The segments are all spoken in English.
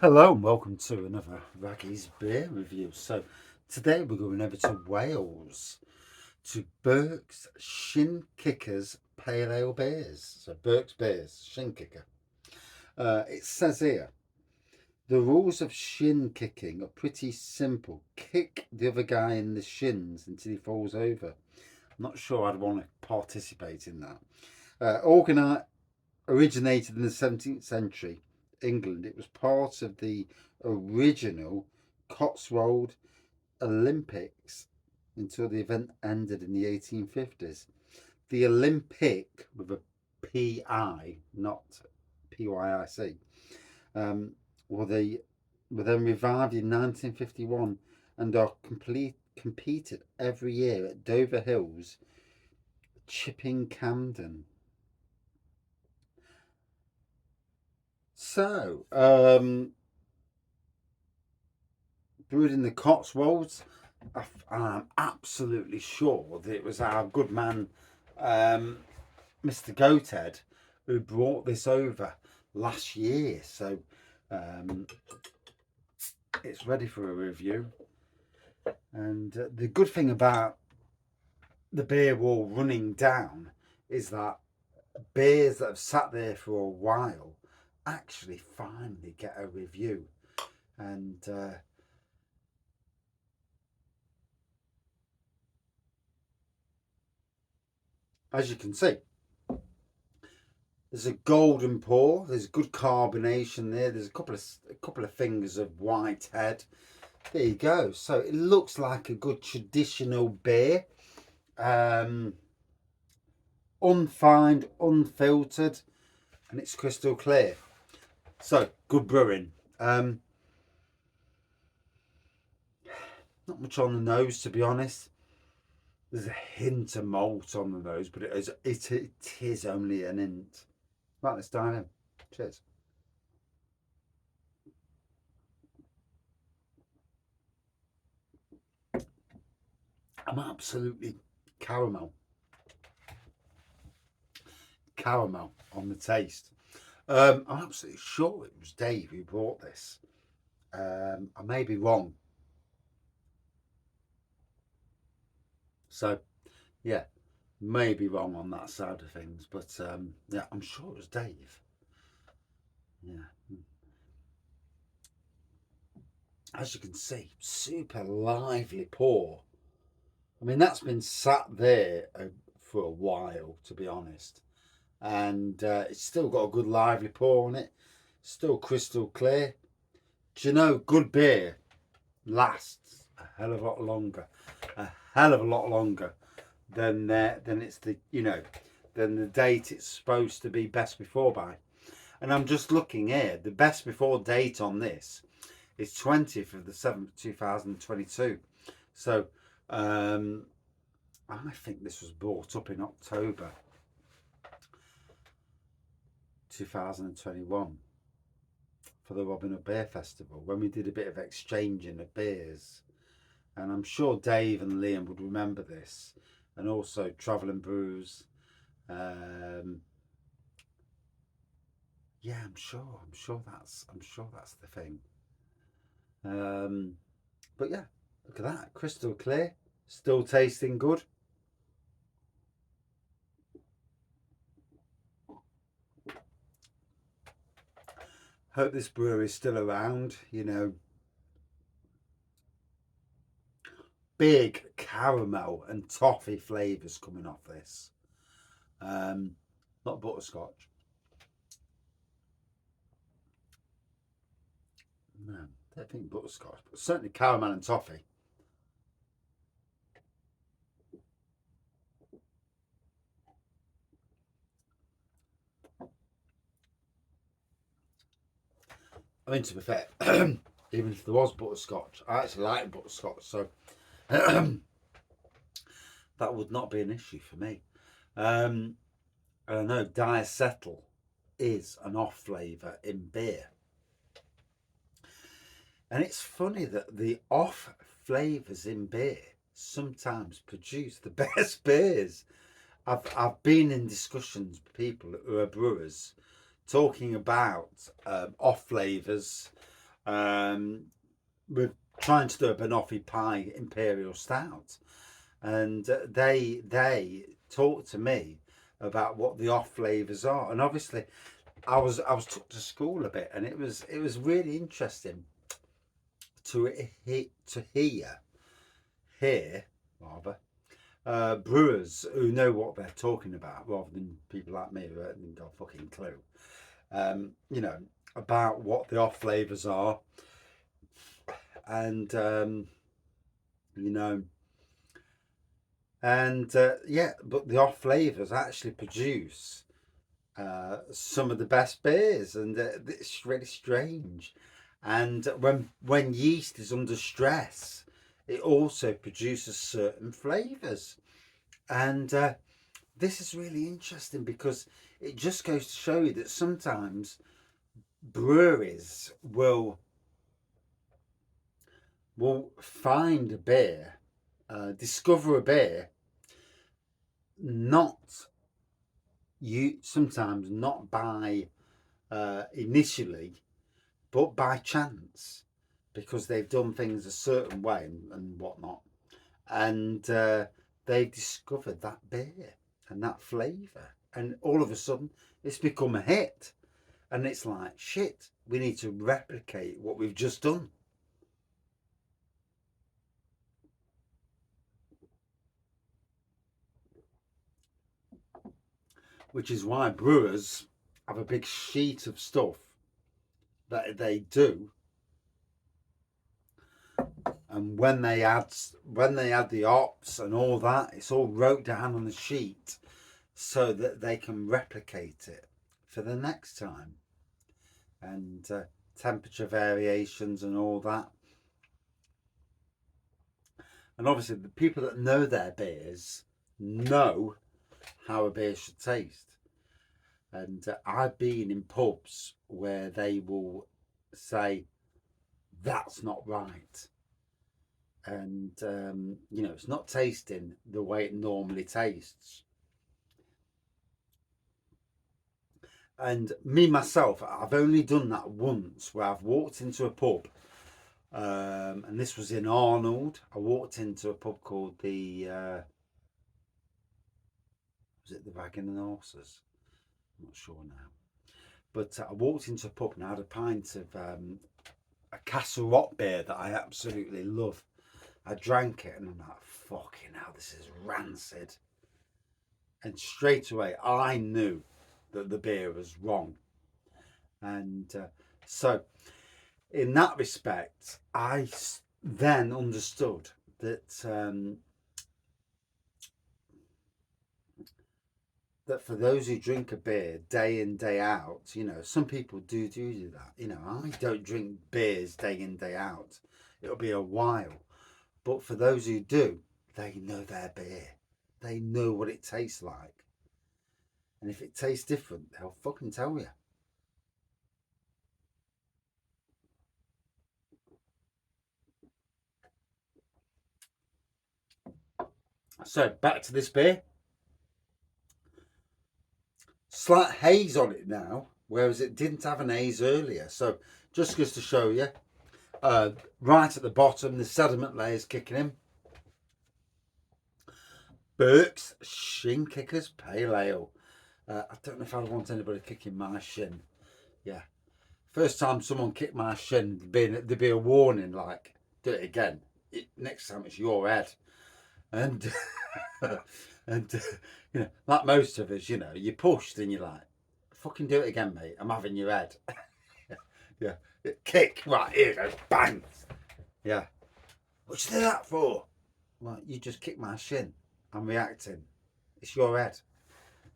Hello and welcome to another Raggy's beer review. So today we're going over to Wales to Burke's Shinkicker's Pale Ale Beers. So Burke's Beers, Shinkicker. It says here, the rules of shin kicking are pretty simple. Kick the other guy in the shins until he falls over. I'm not sure I'd want to participate in that. Originated in the 17th century England. It was part of the original Cotswold Olympics until the event ended in the 1850s. The Olympic with a P-I, not P-Y-I-C, were then revived in 1951 and are competed every year at Dover Hills, Chipping Camden. So, brewed in the Cotswolds, I'm absolutely sure that it was our good man, Mr. Goathead, who brought this over last year. So, it's ready for a review. And the good thing about the beer wall running down is that beers that have sat there for a while actually finally get a review. And as you can see, there's a golden pour. There's good carbonation there. There's a couple of fingers of white head. There you go. So it looks like a good traditional beer, unfined, unfiltered, and it's crystal clear. So good brewing. Not much on the nose, to be honest. There's a hint of malt on the nose, but it is only an hint. Right, let's dive in. Cheers. I'm absolutely caramel on the taste. I'm absolutely sure it was Dave who brought this. I may be wrong. So, yeah, may be wrong on that side of things, but yeah, I'm sure it was Dave. Yeah. As you can see, super lively pour. I mean, that's been sat there for a while, to be honest. And it's still got a good lively pour on it. Still crystal clear. Do you know, good beer lasts a hell of a lot longer. A hell of a lot longer than it's than the date it's supposed to be best before by. And I'm just looking here. The best before date on this is 20th of the 7th, 2022. So I think this was brought up in October 2021 for the Robin Hood Beer Festival when we did a bit of exchanging of beers. And I'm sure Dave and Liam would remember this, and also Travelling Brews. Yeah, I'm sure that's the thing. But yeah, look at that, crystal clear, still tasting good. Hope this brewery is still around. You know, big caramel and toffee flavours coming off this. Not butterscotch. No, I don't think butterscotch, but certainly caramel and toffee. I mean, to be fair, even if there was butterscotch, I actually like butterscotch, so that would not be an issue for me. And I know diacetyl is an off flavour in beer. And it's funny that the off flavours in beer sometimes produce the best beers. I've been in discussions with people who are brewers talking about off flavours We're trying to do a banoffee pie imperial stout, and they talked to me about what the off flavors are, and obviously I was took to school a bit, and it was really interesting to hear rather brewers who know what they're talking about, rather than people like me who haven't got a fucking clue. You know, about what the off flavors are, and you know, and yeah, but the off flavors actually produce some of the best beers, and it's really strange. And when yeast is under stress, it also produces certain flavors, and this is really interesting because it just goes to show you that sometimes breweries will find a beer, discover a beer, not sometimes not by initially, but by chance, because they've done things a certain way and whatnot, and they've discovered that beer and that flavour, and all of a sudden it's become a hit, and it's like, shit, we need to replicate what we've just done. Which is why brewers have a big sheet of stuff that they do, and when they add the hops and all that, it's all wrote down on the sheet so that they can replicate it for the next time, and temperature variations and all that. And obviously the people that know their beers know how a beer should taste. And I've been in pubs where they will say, that's not right. And, you know, it's not tasting the way it normally tastes. And me, myself, I've only done that once, where I've walked into a pub, and this was in Arnold. I walked into a pub called the, was it the Wagon and Horses? I'm not sure now. But I walked into a pub and I had a pint of a Castle Rock beer that I absolutely love. I drank it and I'm like, fucking hell, this is rancid. And straight away I knew that the beer was wrong. And so in that respect, I then understood that that for those who drink a beer day in, day out, you know, some people do that. You know, I don't drink beers day in, day out. It'll be a while. But for those who do, they know their beer. They know what it tastes like. And if it tastes different, they'll fucking tell you. So back to this beer. Slight haze on it now, whereas it didn't have an haze earlier. So just goes to show you, right at the bottom, the sediment layer's kicking in. Burke's Shinkicker's Pale Ale. I don't know if I want anybody kicking my shin. Yeah. First time someone kicked my shin, there'd be a warning like, do it again. Next time it's your head. And and you know, like most of us, you know, you pushed and you're like, fucking do it again, mate. I'm having your head. Yeah. Kick, right, here you go, bang. Yeah. What you do that for? Well, you just kicked my shin. I'm reacting. It's your head.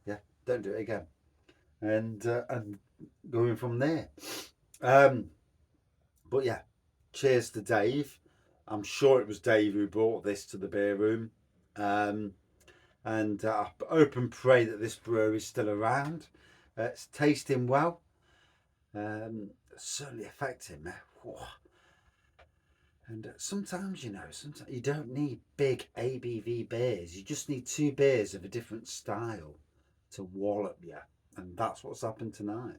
Yeah, don't do it again. And going from there. But yeah, cheers to Dave. I'm sure it was Dave who brought this to the beer room. And I hope and pray that this brewery is still around. It's tasting well. Certainly affecting me. And sometimes, you know, sometimes you don't need big ABV beers. You just need 2 beers of a different style to wallop you. And that's what's happened tonight.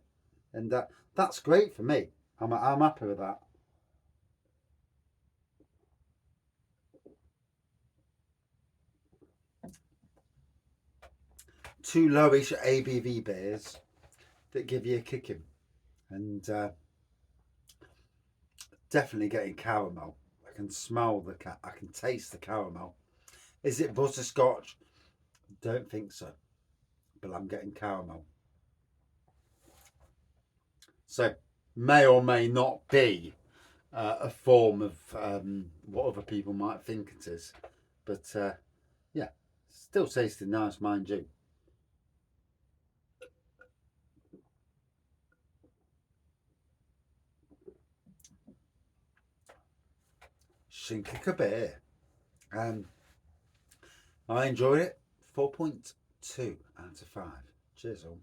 And that's great for me. I'm happy with that. two lowish ABV beers that give you a kicking, and definitely getting caramel. I can smell I can taste the caramel. Is it butterscotch? Don't think so, but I'm getting caramel. So may or may not be a form of what other people might think it is, but yeah, still tasting nice, mind you. Shinkicker beer. I enjoyed it. 4.2 out of 5. Cheers all.